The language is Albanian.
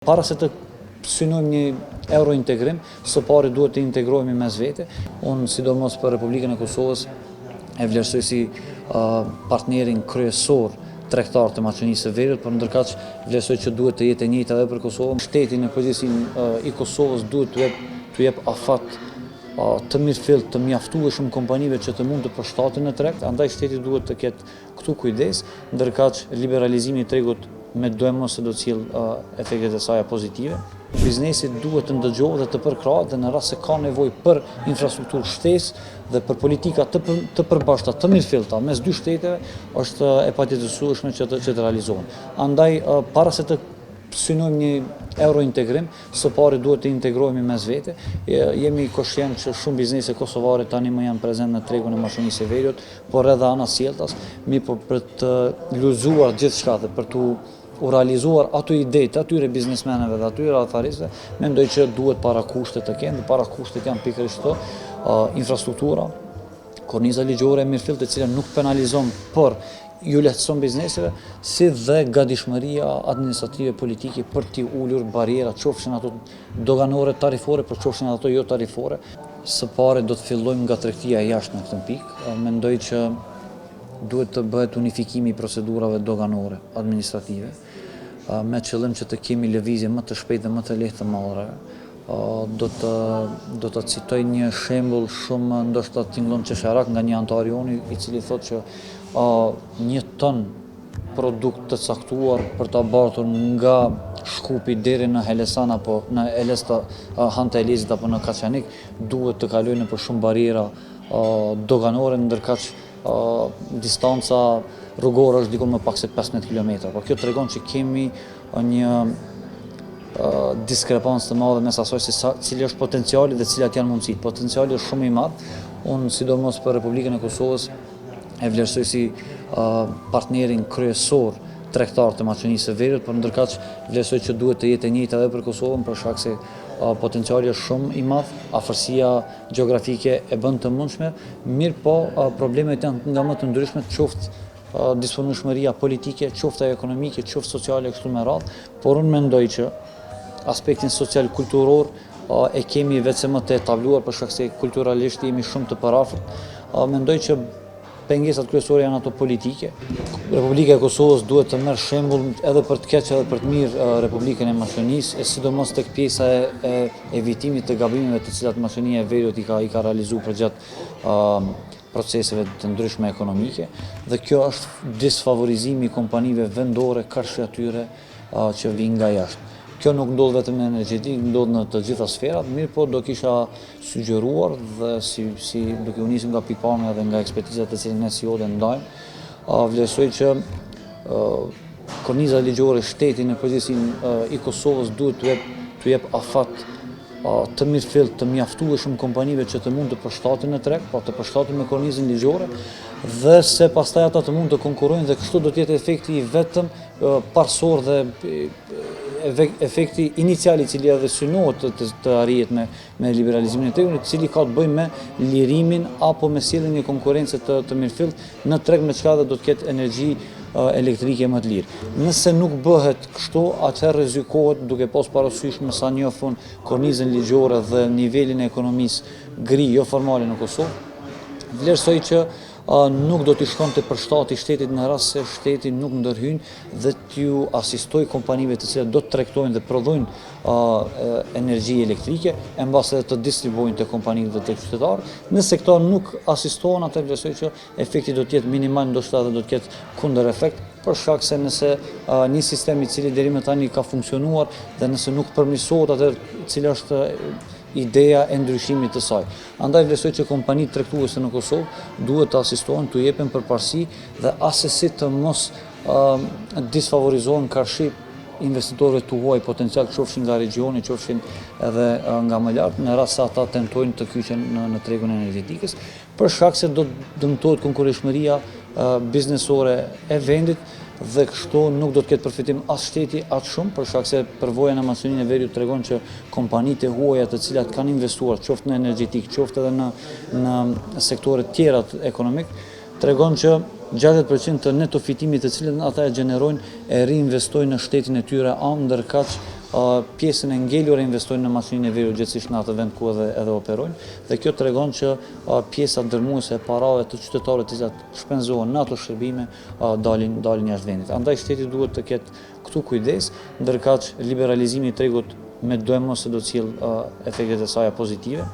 Para se të synojmë një eurointegrim, së pari duhet të integrohemi mes vete. Unë, sidomos për Republikën e Kosovës, e vlerësoj si partnerin kryesor tregtar të Maqedonisë së Veriut, por ndërkaq vlerësoj që duhet të jetë e njëjta edhe për Kosovën. Shteti në përgjithësi i Kosovës duhet t'u jep afat të mirëfillt, të mjaftueshëm kompanive që të mund të përshtaten në treg, andaj shteti duhet të ketë këtu kujdes, ndërkaq liberalizimi i tregut me dojmos se do t'sjellë efektet e saj pozitive. Biznesi duhet të ndëgjohet dhe të përkrahet dhe në rast se ka nevojë për infrastrukturë shtesë dhe për politika të përbashkëta, të mirëfillta mes dy shteteve, është e patjetërsueshme që të realizohen. Andaj, para se të synojmë një eurointegrim, së pari duhet të integrohemi mes vete. Jemi koshient që shumë biznese kosovare tani më janë prezent në tregun e Maqedonisë së Veriut, por edhe ana sjelltas, mirë për të luzuar gjithçka dhe për të u realizuar ato ide të atyre biznesmenëve dhe atyre affaristëve, mendoj që duhet para kushtet të kenë, dhe para kushtet janë pikërisht këto, infrastruktura, korniza ligjore e mirëfillt, e cila nuk penalizon, por ju lehtëson bizneseve, si dhe gatishmëria administrative politike për t'i ulur barierat, qofshin ato doganore tarifore, por qofshin ato jo tarifore. Së pari do të fillojmë nga tregtia e jashtme në këtë pikë. Mendoj që duhet të bëhet unifikimi i procedurave doganore, administrative, me qëllim që të kemi lëvizje më të shpejtë dhe më të lehtë të mallrave. Do të citoj një shembull shumë ndoshta tingëllon qesharak nga një antar joni, i cili thotë që 1 ton produkt të caktuar për ta bartur nga Shkupi deri në Helesan apo në Han të Elezit apo në Kaçanik duhet të kalojë nëpër shumë bariera doganore, ndërkaq distanca rrugore është diku më pak se 15 km. Por kjo tregon që kemi një diskrepancë të madhe mes asaj se cili është potenciali dhe cilat janë mundësitë. Potenciali është shumë i madh. Unë, sidomos për Republikën e Kosovës, e vlerësoj si partnerin kryesor tregtar të Maqedonisë së Veriut, por ndërkaq vlerësoj që duhet të jetë e njëjta edhe për Kosovën, për shkak se potenciali është shumë i madh, afërsia gjeografike e bën të mundshme, mirë po problemet janë nga më të ndryshme, qoftë disponueshmëria politike, qoftë ekonomike, qoftë sociale kështu me radhë, por unë mendoj që aspektin social kulturor e kemi vetëm më të etabluar për shkak se kulturalisht jemi shumë të parafort. Mendoj që pengesat kryesore janë ato politike. Republika e Kosovës duhet të merr shembull edhe për të keq edhe për të mirë Republikën e Maqedonisë, sidomos tek pjesa e evitimit të gabimeve të cilat Maqedonia e Veriut i ka realizuar përgjatë proceseve të ndryshme ekonomike, dhe kjo është disfavorizimi i kompanive vendore kërshi atyre që vijnë nga jashtë. Kjo nuk ndodh vetëm në energjetikë, ndodh në të gjitha sferat, mirë po do kisha sugjeruar dhe si duke u nisur nga pikpamja dhe nga ekspertizat të cilën ne si ODE ndajmë, vlerësoj që korniza ligjore shteti në përgjithësi i Kosovës duhet t'u jep afat të mirëfillt, të mjaftueshëm kompanive që të mund të përshtaten në treg, pra të përshtaten me kornizën ligjore, dhe se pastaj ata të mund të konkurrojnë, dhe kështu do të jetë efekti i vetëm parsor dhe efekti inicial i cili edhe synohet të arrihet me liberalizimin e tregut, i cili ka të bëjë me lirimin apo me sjelljen e një konkurrence të mirëfillt në treg, me çka do të ketë energji elektrike më të lirë. Nëse nuk bëhet kështu, atëherë rrezikohet, duke pas parasysh me sa njofun kornizën ligjore dhe nivelin e ekonomisë gri jo formale në Kosovë, vlerësoj që nuk do t'i shkonte përshtatje shtetit në rast se shteti nuk ndërhyn dhe t'ju asistoj kompanive të cilat do të tregtojnë dhe prodhojnë energji elektrike, e mbase të distribuojnë të kompanive dhe të qytetarë. Nëse këto nuk asistohen, atë vlerësoj që efekti do të jetë minimal, ndoshta edhe do të ketë kundër efekt, për shkak se nëse një sistem i cili deri më tani ka funksionuar dhe nëse nuk përmirësohet, atë cila është ideja e ndryshimit të saj. Andaj vlerësoj që kompanitë tregtuese në Kosovë duhet të asistohen, t'u jepen përparësi dhe asesi të mos disfavorizohen karshi investitorëve të huaj potencial, qofshin nga regioni, qofshin edhe nga më lart, në rast se ata tentojnë të kyqen në tregun e energjetikës, për shkak se do dëmtohet konkurrentshmëria biznesore e vendit, dhe kështu nuk do të ketë përfitim as shteti as shumë, për shkak se përvoja në Maqedoninë e Veriut tregon që kompanitë e huaja të cilat kanë investuar qoftë në energjetik, qoftë edhe në sektore tjera ekonomik, tregon që 60% të neto fitimit të cilët ata e gjenerojnë e reinvestojnë në shtetin e tyre ndërkaq pjesën e ngelur e investojnë në mashininë e verë gjithësisht në atë vend ku edhe operojnë, dhe kjo tregon që pjesa dërmuese e parave të qytetarëve të cilat shpenzohen në ato shërbime dalin jashtë vendit. Andaj shteti duhet të ketë këtu kujdes, ndërkaq liberalizimi i tregut me dojmë se do të sjellë efektet e saj pozitive.